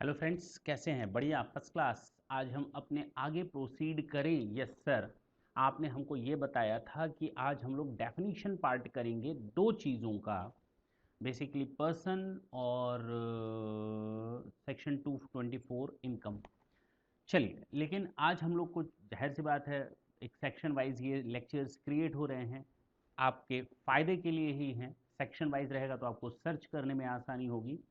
Hello friends, कैसे हैं? बढ़िया, फर्स्ट क्लास। आज हम अपने आगे प्रोसीड करें। यस सर, आपने हमको ये बताया था कि आज हम लोग डेफिनेशन पार्ट करेंगे दो चीज़ों का, बेसिकली पर्सन और सेक्शन 224 इनकम। चलिए, लेकिन आज हम लोग को जाहिर सी बात है, एक सेक्शन वाइज ये लेक्चर्स क्रिएट हो रहे हैं, आपके फ़ायदे के लिए ही हैं। सेक्शन वाइज रहेगा तो आपको सर्च करने में आसानी होगी।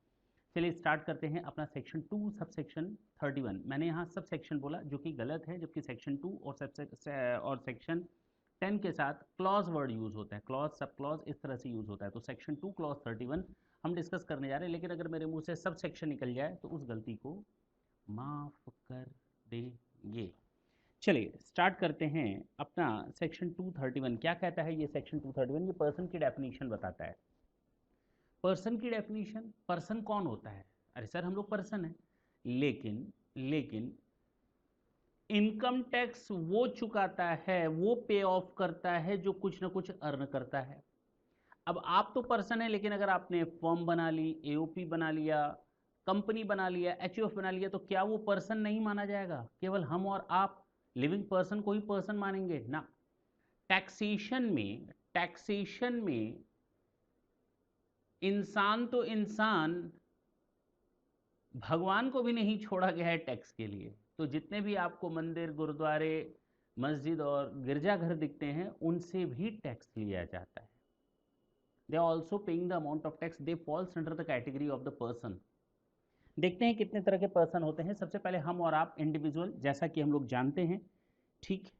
चलिए स्टार्ट करते हैं अपना सेक्शन 2 सब सेक्शन 31। मैंने यहाँ सब सेक्शन बोला जो कि गलत है, जबकि सेक्शन 2 और सेक्शन 10 के साथ क्लॉज वर्ड यूज़ होता है। क्लॉज सब क्लॉज इस तरह से यूज़ होता है। तो सेक्शन 2 क्लॉज 31 हम डिस्कस करने जा रहे हैं, लेकिन अगर मेरे मुंह से सब सेक्शन निकल जाए तो उस गलती को माफ़ कर देंगे। चलिए स्टार्ट करते हैं अपना सेक्शन 231। क्या कहता है ये सेक्शन 231? ये पर्सन की डेफिनेशन बताता है। पर्सन की डेफिनेशन, पर्सन कौन होता है? अरे सर, हम लोग पर्सन है, लेकिन लेकिन इनकम टैक्स वो चुकाता है, वो पे ऑफ करता है जो कुछ ना कुछ अर्न करता है। अब आप तो पर्सन है, लेकिन अगर आपने फर्म बना ली, एओपी बना लिया, कंपनी बना लिया, एचयूएफ बना लिया, तो क्या वो पर्सन नहीं माना जाएगा? केवल हम और आप लिविंग पर्सन को ही पर्सन मानेंगे ना। टैक्सेशन में इंसान तो इंसान, भगवान को भी नहीं छोड़ा गया है टैक्स के लिए। तो जितने भी आपको मंदिर, गुरुद्वारे, मस्जिद और गिरजाघर दिखते हैं, उनसे भी टैक्स लिया जाता है। They are also paying the amount of tax, they falls under the category of the person. देखते हैं कितने तरह के पर्सन होते हैं। सबसे पहले हम और आप इंडिविजुअल, जैसा कि हम लोग जानते हैं, ठीक,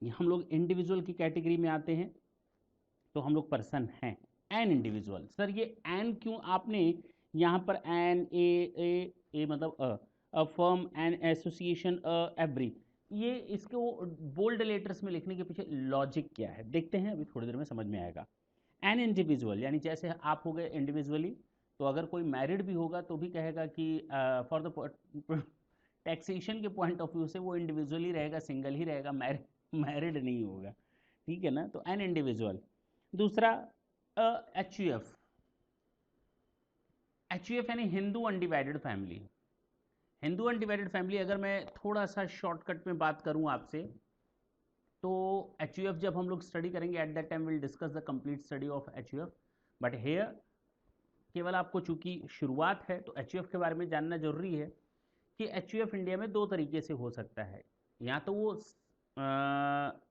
हम लोग इंडिविजुअल की कैटेगरी में आते हैं, तो हम लोग पर्सन हैं। एन इंडिविजुअल, सर ये एन क्यों आपने यहाँ पर? एन ए मतलब a firm, an association, every, ये इसको बोल्ड लेटर्स में लिखने के पीछे लॉजिक क्या है देखते हैं, अभी थोड़ी देर में समझ में आएगा। एन इंडिविजुअल यानी जैसे आप हो गए इंडिविजुअली, तो अगर कोई मैरिड भी होगा तो भी कहेगा कि फॉर द टैक्सेशन के पॉइंट ऑफ व्यू से वो इंडिविजुअली रहेगा, सिंगल ही रहेगा, मैरिड नहीं होगा। ठीक है ना? तो एन इंडिविजुअल। दूसरा H U F. H U F यानी Hindu undivided family. Hindu undivided family, अगर मैं थोड़ा सा शॉर्टकट में बात करूं आपसे, तो एच यू एफ जब हम लोग स्टडी करेंगे, at that time will discuss the complete study of H U F. But here केवल आपको चूंकि शुरुआत है तो एच यू एफ के बारे में जानना जरूरी है कि एच यू एफ इंडिया में दो तरीके से हो सकता है। या तो वो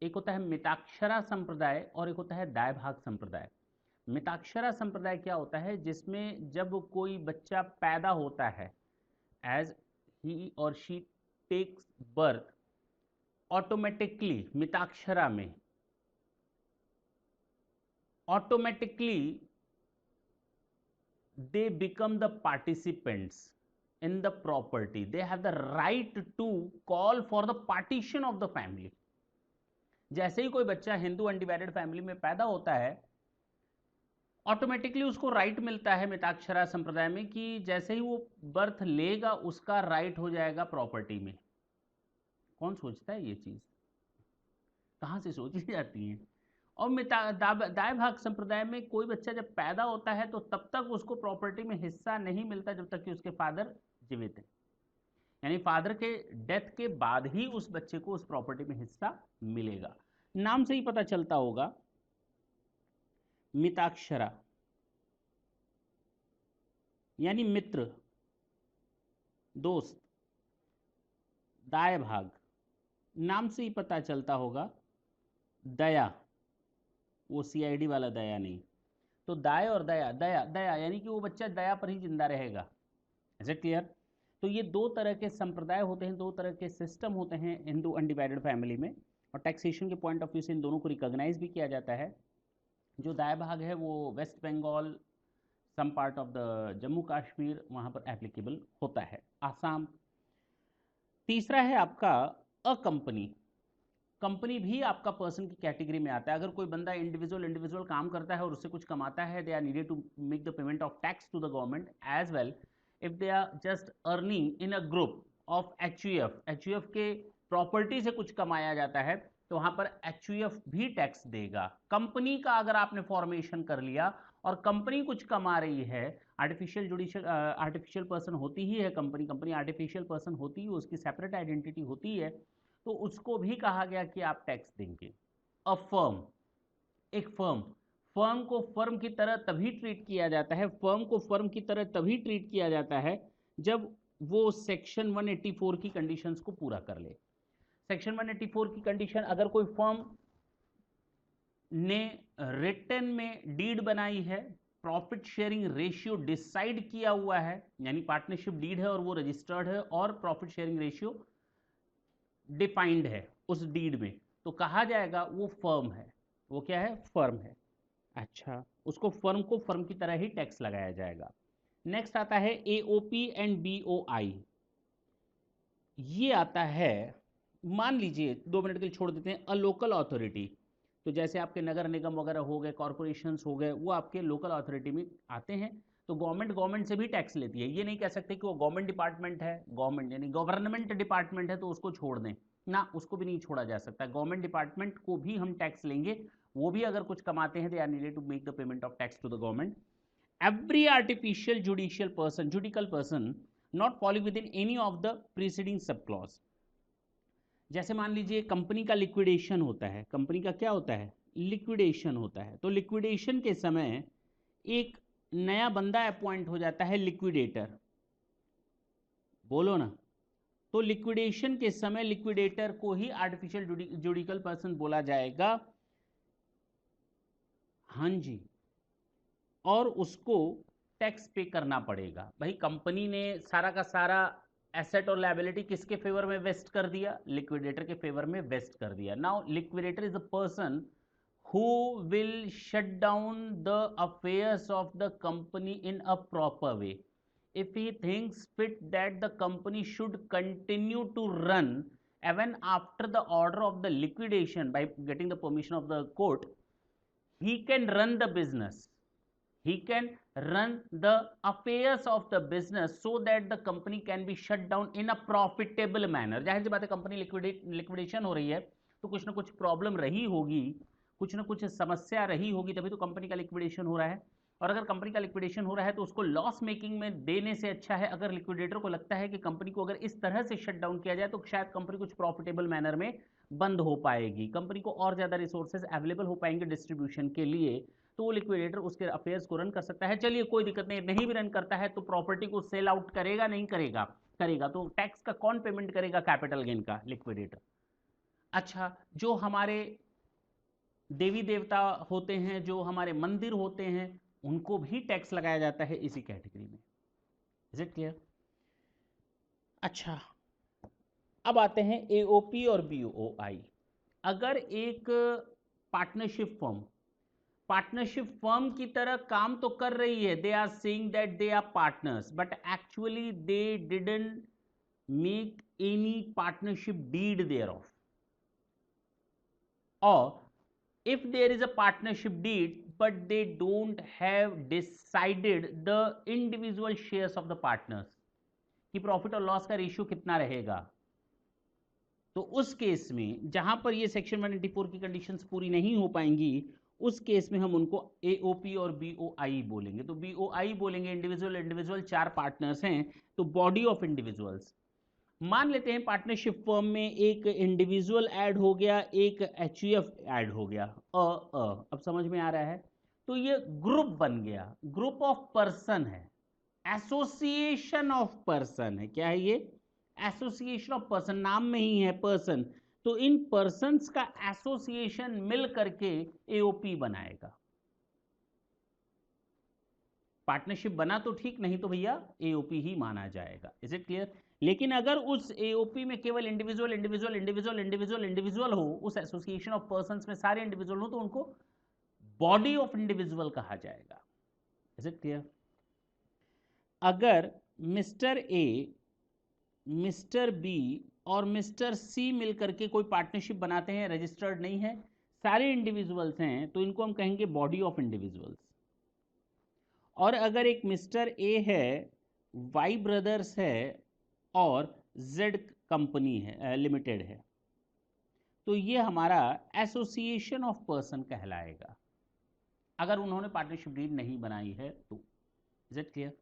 एक होता है मिताक्षरा संप्रदाय और एक होता है दाय भाग संप्रदाय। मिताक्षरा संप्रदाय क्या होता है? जिसमें जब कोई बच्चा पैदा होता है, एज ही और she takes birth, automatically Mitakshara में automatically they become the participants in the property, they have the right to call for the partition of the family। जैसे ही कोई बच्चा हिंदू अनडिवाइडेड फैमिली में पैदा होता है, ऑटोमेटिकली उसको राइट मिलता है मिताक्षरा संप्रदाय में कि जैसे ही वो बर्थ लेगा उसका राइट हो जाएगा प्रॉपर्टी में। कौन सोचता है ये चीज? कहाँ से सोची जाती है? और दाय भाग संप्रदाय में कोई बच्चा जब पैदा होता है तो तब तक उसको प्रॉपर्टी में हिस्सा नहीं मिलता जब तक कि उसके फादर जीवित है। यानी फादर के डेथ के बाद ही उस बच्चे को उस प्रॉपर्टी में हिस्सा मिलेगा। नाम से ही पता चलता होगा, मिताक्षरा यानी मित्र, दोस्त। दाय भाग, नाम से ही पता चलता होगा, दया, वो सीआईडी वाला दया नहीं। तो दाय और दया, दया दया यानी कि वो बच्चा दया पर ही जिंदा रहेगा। Is it clear? तो ये दो तरह के संप्रदाय होते हैं, दो तरह के सिस्टम होते हैं हिंदू अनडिवाइडेड फैमिली में, और टैक्सेशन के पॉइंट ऑफ व्यू से इन दोनों को रिकॉग्नाइज भी किया जाता है। जो दाय भाग है वो West Bengal, some part of the Jammu Kashmir, वहाँ पर एप्लीकेबल होता है, आसाम। तीसरा है आपका अ कंपनी। कंपनी भी आपका पर्सन की कैटेगरी में आता है। अगर कोई बंदा इंडिविजुअल इंडिविजुअल काम करता है और उससे कुछ कमाता है, they are needed to make the payment of tax to the government as well if they are just earning in a group of H U F. H U F के property से कुछ कमाया जाता है तो वहां पर एचयूएफ भी टैक्स देगा। कंपनी का अगर आपने फॉर्मेशन कर लिया और कंपनी कुछ कमा रही है, आर्टिफिशियल पर्सन होती ही है कंपनी, कंपनी आर्टिफिशियल पर्सन होती ही, उसकी सेपरेट आइडेंटिटी होती है, तो उसको भी कहा गया कि आप टैक्स देंगे। अ फर्म, एक फर्म, फर्म को फर्म की तरह तभी ट्रीट किया जाता है, फर्म को फर्म की तरह तभी ट्रीट किया जाता है जब वो सेक्शन 184 की कंडीशंस को पूरा कर ले। सेक्शन 184 की कंडीशन, अगर कोई फर्म ने रिटर्न में डीड बनाई है, प्रॉफिट शेयरिंग रेशियो डिसाइड किया हुआ है, यानी पार्टनरशिप डीड है और वो रजिस्टर्ड है और प्रॉफिट शेयरिंग रेशियो डिफाइंड है उस डीड में, तो कहा जाएगा वो फर्म है। वो क्या है? फर्म है। अच्छा, उसको फर्म को फर्म की तरह ही टैक्स लगाया जाएगा। नेक्स्ट आता है एओपी एंड बीओआई। ये आता है, मान लीजिए 2 मिनट के लिए छोड़ देते हैं, अ लोकल अथॉरिटी, तो जैसे आपके नगर निगम वगैरह हो गए, कॉरपोरेशंस हो गए, वो आपके लोकल अथॉरिटी में आते हैं, तो गवर्नमेंट से भी टैक्स लेती है। ये नहीं कह सकते कि वो गवर्नमेंट डिपार्टमेंट है, गवर्नमेंट यानी गवर्नमेंट डिपार्टमेंट है तो उसको छोड़ दें ना, उसको भी नहीं छोड़ा जा सकता। गवर्नमेंट डिपार्टमेंट को भी हम टैक्स लेंगे, वो भी अगर कुछ कमाते हैं, they are needed to make the payment of tax to the government. Every artificial juridical person not falling within any of the preceding sub clause. जैसे मान लीजिए कंपनी का लिक्विडेशन होता है, कंपनी का क्या होता है? लिक्विडेशन होता है। तो लिक्विडेशन के समय एक नया बंदा अपॉइंट हो जाता है, लिक्विडेटर, बोलो ना। तो लिक्विडेशन के समय लिक्विडेटर को ही आर्टिफिशियल जुडिकल पर्सन बोला जाएगा। हाँ जी, और उसको टैक्स पे करना पड़ेगा। भाई कंपनी ने सारा का सारा एसेट और लायबिलिटी किसके फेवर में वेस्ट कर दिया? लिक्विडेटर के फेवर में वेस्ट कर दिया। Now liquidator is a person who will shut down the affairs of the company in a proper way. If he thinks fit that the company should continue to run even after the order of the liquidation by getting the permission of the court, he can run the business. He can run the affairs of the business so that the company can be shut down in a profitable manner. जाहिर सी बात है, company liquidation हो रही है तो कुछ ना कुछ प्रॉब्लम रही होगी, कुछ ना कुछ समस्या रही होगी, तभी तो कंपनी का लिक्विडेशन हो रहा है। और अगर कंपनी का लिक्विडेशन हो रहा है तो उसको लॉस मेकिंग में देने से अच्छा है, अगर लिक्विडेटर को लगता है कि कंपनी को अगर इस तरह से शट डाउन किया जाए तो शायद कंपनी कुछ प्रॉफिटेबल मैनर में बंद हो पाएगी, कंपनी को और ज़्यादा रिसोर्सेज अवेलेबल हो पाएंगे डिस्ट्रीब्यूशन के लिए, तो वो लिक्विडेटर उसके अफेयर्स को रन कर सकता है। चलिए कोई दिक्कत नहीं, नहीं भी रन करता है तो प्रॉपर्टी को सेल आउट करेगा, नहीं करेगा? करेगा। तो टैक्स का कौन पेमेंट करेगा? कैपिटल गेन का, लिक्विडेटर। अच्छा, जो हमारे देवी देवता होते हैं, जो हमारे मंदिर होते हैं, उनको भी टैक्स लगाया जाता है इसी कैटेगरी में। Is it clear? अच्छा, अब आते हैं एओपी और बीओआई। अगर एक पार्टनरशिप फर्म की तरह काम तो कर रही है, they are saying that they are partners, but actually they didn't make any partnership deed thereof, और if there is a partnership deed but they don't have decided the individual shares of the partners कि profit और loss का ratio कितना रहेगा, तो उस case में जहां पर ये सेक्शन 184 की कंडीशंस पूरी नहीं हो पाएंगी, उस केस में हम उनको एओपी और बीओआई बोलेंगे। तो बीओआई बोलेंगे इंडिविजुअल 4 पार्टनर्स हैं, तो बॉडी ऑफ इंडिविजुअल्स। मान लेते हैं पार्टनरशिप फर्म में एक इंडिविजुअल ऐड हो गया, एक एचयूएफ ऐड हो गया, अब समझ में आ रहा है? तो ये ग्रुप बन गया, ग्रुप ऑफ पर्सन है, एसोसिएशन ऑफ पर्सन है। क्या है ये? एसोसिएशन ऑफ पर्सन, नाम में ही है पर्सन। तो इन पर्संस का एसोसिएशन मिल करके एओपी बनाएगा। पार्टनरशिप बना तो ठीक, नहीं तो भैया एओपी ही माना जाएगा। Is it clear? लेकिन अगर उस एओपी में केवल इंडिविजुअल हो, उस एसोसिएशन ऑफ पर्संस में सारे इंडिविजुअल हो, तो उनको बॉडी ऑफ इंडिविजुअल कहा जाएगा। Is it clear? अगर मिस्टर ए, मिस्टर बी और मिस्टर सी मिलकर के कोई पार्टनरशिप बनाते हैं, रजिस्टर्ड नहीं है, सारे इंडिविजुअल्स हैं, तो इनको हम कहेंगे बॉडी ऑफ इंडिविजुअल्स। और अगर एक मिस्टर ए है, वाई ब्रदर्स है और जेड कंपनी है, लिमिटेड है, तो ये हमारा एसोसिएशन ऑफ पर्सन कहलाएगा, अगर उन्होंने पार्टनरशिप डीड नहीं बनाई है तो। Is it clear?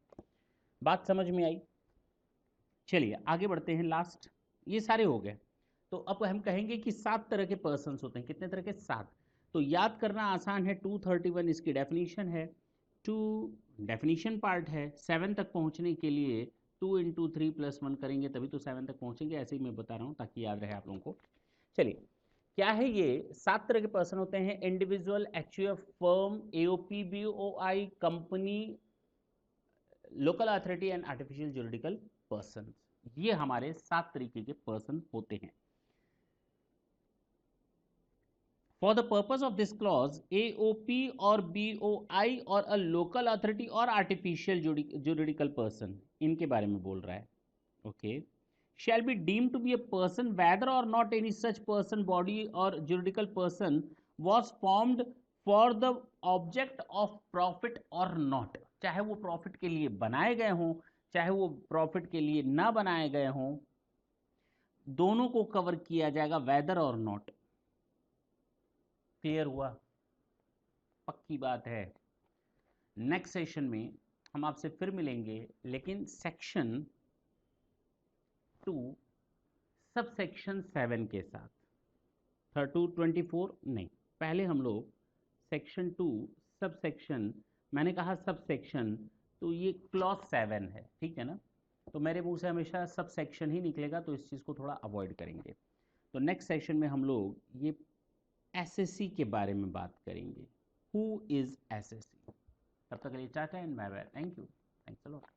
बात समझ में आई? चलिए आगे बढ़ते हैं। लास्ट, ये सारे हो गए। तो अब हम कहेंगे कि 7 तरह के पर्सन होते हैं। कितने तरह के? 7। तो याद करना आसान है। 231 इसकी डेफिनेशन है। 2 डेफिनेशन पार्ट है। 7 तक पहुंचने के लिए 2 इंटू 3 प्लस 1 करेंगे तभी तो 7 तक पहुंचेंगे। ऐसे ही मैं बता रहा हूं ताकि याद रहे आप लोगों को। चलिए, क्या है ये? 7 तरह के पर्सन होते हैं। Individual, actual, firm, AOP, BOI, company, local authority and artificial juridical person. ये हमारे 7 तरीके के पर्सन होते हैं। For the purpose of this clause, AOP or BOI or a local authority or artificial juridical person, इनके बारे में बोल रहा है। Okay, shall be deemed to be a person whether or not any such person, body or juridical person was formed for the object of profit or not, चाहे वो profit के लिए बनाए गए हों चाहे वो प्रॉफिट के लिए ना बनाए गए हों, दोनों को कवर किया जाएगा, वेदर और नॉट। क्लियर हुआ? पक्की बात है। नेक्स्ट सेशन में हम आपसे फिर मिलेंगे, लेकिन सेक्शन 2 सब सेक्शन 7 के साथ। 24 नहीं, पहले हम लोग सेक्शन 2 सब सेक्शन, मैंने कहा सब सेक्शन तो ये क्लॉज 7 है, ठीक है ना? तो मेरे मुंह से हमेशा सब सेक्शन ही निकलेगा, तो इस चीज़ को थोड़ा अवॉइड करेंगे। तो नेक्स्ट सेशन में हम लोग ये एसएससी के बारे में बात करेंगे। Who is SSC? तब तक के लिए tata and bye bye. Thank you. Thanks a lot.